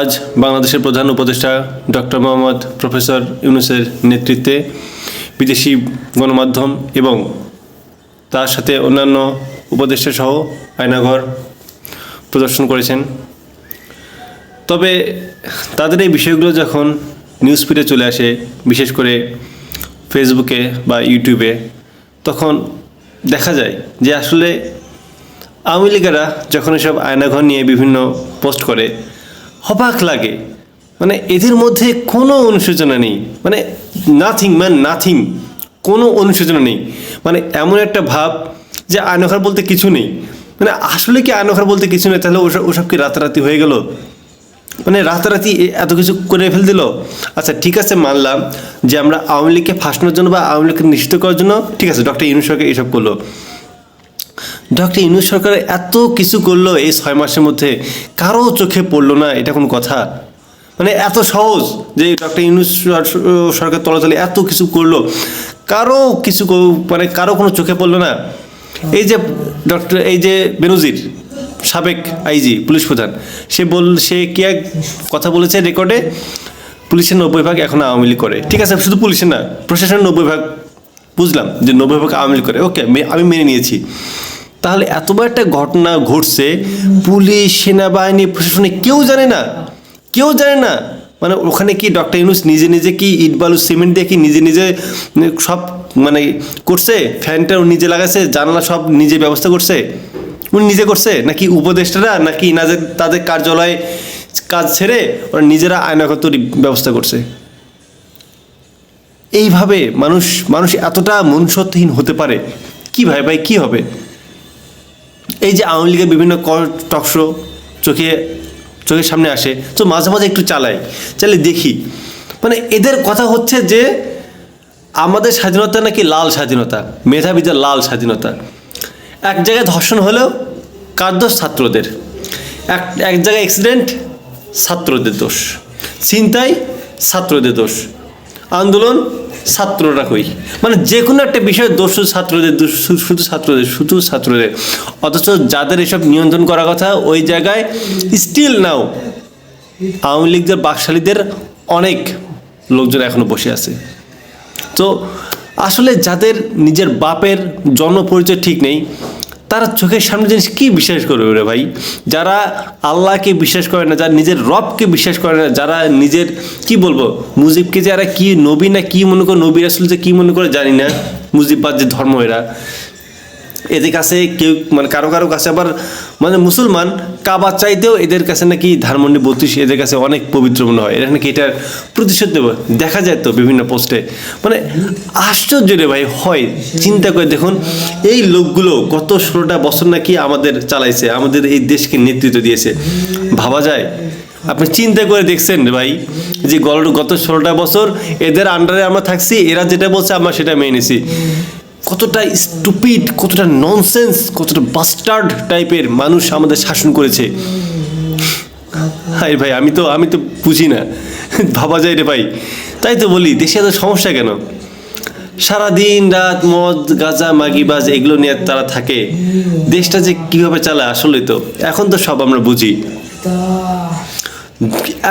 আজ বাংলাদেশের প্রধান উপদেষ্টা ডক্টর মোহাম্মদ প্রফেসর ইউনূসের নেতৃত্বে বিদেশি গণমাধ্যম এবং তার সাথে অন্যান্য উপদেষ্টা সহ আয়নাঘর প্রদর্শন করেছেন। তবে তাদের এই বিষয়গুলো যখন নিউজ ফিডে চলে আসে, বিশেষ করে ফেসবুকে বা ইউটিউবে, তখন দেখা যায় যে আসলে আওয়ামী লীগেরা যখন এসব আয়নাঘর নিয়ে বিভিন্ন পোস্ট করে, অবাক লাগে। মানে এদের মধ্যে কোনো অনুশোচনা নেই, মানে নাথিং, কোনো অনুশোচনা নেই। মানে এমন একটা ভাব যে আয়নাঘর বলতে কিছু নেই। মানে আসলে কি আয়নাঘর বলতে কিছু নেই? তাহলে ওসব কি রাতারাতি হয়ে গেল? মানে রাতারাতি এত কিছু করে ফেল দিল। আচ্ছা ঠিক আছে, মানলাম যে আমরা আওয়ামী লীগকে ফাঁসানোর জন্য বা আওয়ামী লীগকে নিষিদ্ধ করার জন্য, ঠিক আছে, ডক্টর ইউনূস সরকার এইসব করলো। ডক্টর ইউনূস সরকার এত কিছু করলো এই 6 মাসের মধ্যে, কারো চোখে পড়লো না? এটা কোনো কথা? মানে এত সহজ যে ডক্টর ইউনূস সরকার তলাতলে এত কিছু করলো, কারো কোনো চোখে পড়লো না? এই যে বেনজির, সাবেক আইজি, পুলিশ প্রধান, সে কি এক কথা বলেছে রেকর্ডে, পুলিশের 90% এখন আওয়ামী লীগ করে। ঠিক আছে, শুধু পুলিশের না, প্রশাসনের 90%, বুঝলাম যে 90% আওয়ামী লীগ করে, ওকে, আমি মেনে নিয়েছি। তাহলে এত বড় একটা ঘটনা ঘটছে, পুলিশ, সেনাবাহিনী, প্রশাসনে কেউ জানে না। মানে ওখানে কি ডক্টর ইউনূস নিজে কি ইট বালু সিমেন্ট দিয়ে কি নিজে সব মানে করছে? ফ্যানটা নিজে লাগাচ্ছে, জানালা সব নিজে ব্যবস্থা করছে? উনি নিজে করছে নাকি উপদেষ্টারা, নাকি তাদের কার্যালয়ে কাজ ছেড়ে ওরা নিজেরা আয়নাঘর তৈরির ব্যবস্থা করছে? এইভাবে মানুষ এতটা মনুষ্যত্বহীন হতে পারে? কি ভাই কি হবে? এই যে আওয়ামী লীগের বিভিন্ন টকশো চোখের সামনে আসে, তো মাঝে মাঝে একটু চালাই দেখি, মানে এদের কথা হচ্ছে যে আমাদের স্বাধীনতা নাকি লাল স্বাধীনতা, মেধাবীদের লাল স্বাধীনতা। এক জায়গায় ধর্ষণ হলেও কার দোষ? ছাত্রদের। এক জায়গায় অ্যাক্সিডেন্ট, ছাত্রদের দোষ। ছিনতাই, ছাত্রদের দোষ। আন্দোলন, ছাত্ররা কই? মানে যে কোনো একটা বিষয়ে দোষ শুধু ছাত্রদের। অথচ যাদের এসব নিয়ন্ত্রণ করার কথা, ওই জায়গায় স্টিল নাও আওয়ামী লীগদের বাকশালীদের অনেক লোকজন এখনো বসে আছে। তো আসলে যাদের নিজের বাপের জন্ম পরিচয় ঠিক নেই, তারা চোখের সামনে জিনিস কি বিশ্বাস করবে রে ভাই? যারা আল্লাহকে বিশ্বাস করে না, যারা নিজের রবকে বিশ্বাস করে না, যারা নিজের কি বলবো, মুজিবকে যারা কি নবী না কি মনে করে, নবী রাসূল যে কি মনে করে জানি না, মুজিববাদ যে ধর্ম, এদের কাছে কেউ মানে কারো কাছে আবার মানে মুসলমান কাবা চাইতেও এদের কাছে নাকি ধানমন্ডি 32 এদের কাছে অনেক পবিত্র মনে হয়। এরা নাকি এটার প্রতিশোধ নেব, দেখা যায় তো বিভিন্ন পোস্টে। মানে আশ্চর্য রে ভাই হয়। চিন্তা করে দেখুন, এই লোকগুলো গত 16টা বছর নাকি আমাদের চালাইছে, আমাদের এই দেশকে নেতৃত্ব দিয়েছে। ভাবা যায়? আপনি চিন্তা করে দেখছেন ভাই যে গত 16টা বছর এদের আন্ডারে আমরা থাকছি, এরা যেটা বলছে আমরা সেটা মেনে নিছি। কতটা স্টুপিড, কতটা ননসেন্স, কতটা বাস্টার্ড টাইপের মানুষ আমাদের শাসন করেছে। হাই ভাই, আমি তো বুঝি না। ভাবা যায় রে ভাই। তাই তো বলি, দেশে এত সমস্যা কেন? সারাদিন রাত মদ, গাঁজা, মাগিবাজ এগুলো নিয়ে তারা থাকে। দেশটা যে কিভাবে চালায় আসলে তো এখন তো সব আমরা বুঝি।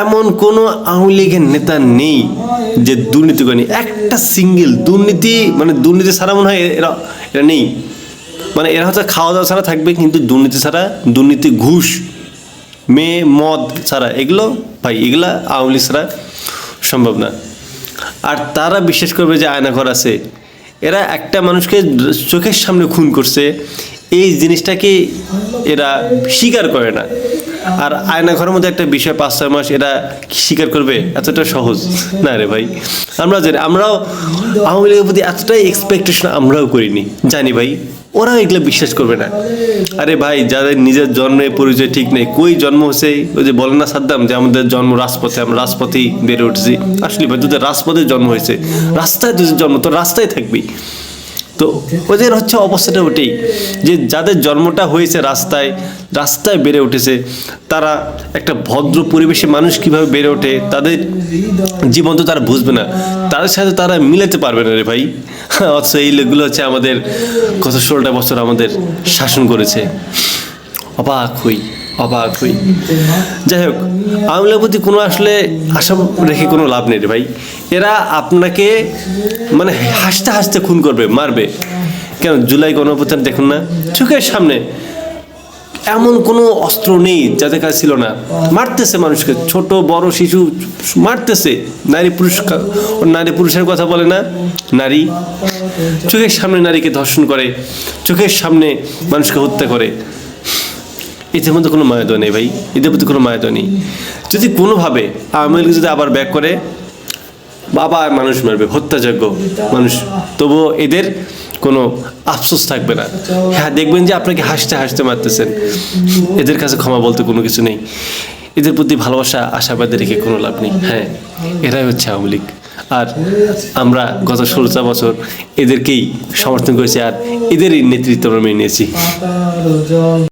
এমন কোনো আওয়ামী লীগের নেতা নেই যে দুর্নীতি করেনি। একটা সিঙ্গেল দুর্নীতি ছাড়া মনে হয় এরা নেই। মানে এরা হয়তো খাওয়া দাওয়া ছাড়া থাকবে, কিন্তু দুর্নীতি ছাড়া, দুর্নীতি, ঘুষ, মেয়ে, মদ ছাড়া এগুলা আওয়ামী লীগ ছাড়া সম্ভব না। আর তারা বিশ্বাস করবে যে আয়নাঘর আছে। এরা একটা মানুষকে চোখের সামনে খুন করছে, এই জিনিসটাকে এরা স্বীকার করে না। আর আয়নাঘরের মধ্যে একটা বিষয় 5-6 মাস এরা স্বীকার করবে, এতটা সহজ না রে ভাই। আমরাও আওয়ামী লীগের প্রতি এতটাই এক্সপেকটেশন আমরাও করিনি, জানি ভাই ওরাও এগুলো বিশ্বাস করবে না। আরে ভাই, যাদের নিজের জন্মের পরিচয় ঠিক নেই, কই জন্ম হয়েছে, ওই যে বলে না সাদ্দাম যে আমাদের জন্ম রাজপথে, আমরা রাজপথেই বেড়ে উঠেছি। আসলে ভাই, তোদের রাজপথে জন্ম হয়েছে, রাস্তায় তোদের জন্ম, তো রাস্তায় থাকবি। তো ওদের হচ্ছে অবস্থাটা ওটাই, যে যাদের জন্মটা হয়েছে রাস্তায় বেড়ে উঠেছে, তারা একটা ভদ্র পরিবেশে মানুষ কিভাবে বেড়ে ওঠে, তাদের জীবন তো তারা বুঝবে না, তাদের সাথে তারা মিলাতে পারবে না রে ভাই। অথচ এই লোকগুলো হচ্ছে আমাদের গত 16টা বছর আমাদের শাসন করেছে। অবাক অবাক হই। যাই হোক, আওয়ামী লীগের প্রতি কোনো আসলে আশা রেখে কোনো লাভ নেই রে ভাই। এরা আপনাকে মানে হাসতে হাসতে খুন করবে, মারবে। কেন জুলাই গণঅভ্যুত্থান দেখুন না, চোখের সামনে এমন কোনো অস্ত্র নেই যাদের কাছে ছিল না, মারতেছে মানুষকে, ছোট বড় শিশু মারতেছে। নারী পুরুষের কথা বলে না, নারী চোখের সামনে নারীকে ধর্ষণ করে, চোখের সামনে মানুষকে হত্যা করে। এদের মধ্যে কোনো মায়া নেই ভাই, এদের প্রতি কোনো মায়া নেই। যদি কোনোভাবে আওয়ামী লীগ যদি আবার ব্যাক করে, বাবা মানুষ মারবে, হত্যাযোগ্য মানুষ, তবুও এদের কোনো আফসোস থাকবে না। হ্যাঁ, দেখবেন যে আপনাকে হাসতে হাসতে মারতেছেন, এদের কাছে ক্ষমা বলতে কোনো কিছু নেই। এদের প্রতি ভালোবাসা আশাবাদী রেখে কোনো লাভ নেই। হ্যাঁ, এরাই হচ্ছে আওয়ামী লীগ। আর আমরা গত 16টা বছর এদেরকেই সমর্থন করেছি, আর এদেরই নেতৃত্ব আমরা মেনে নিয়েছি।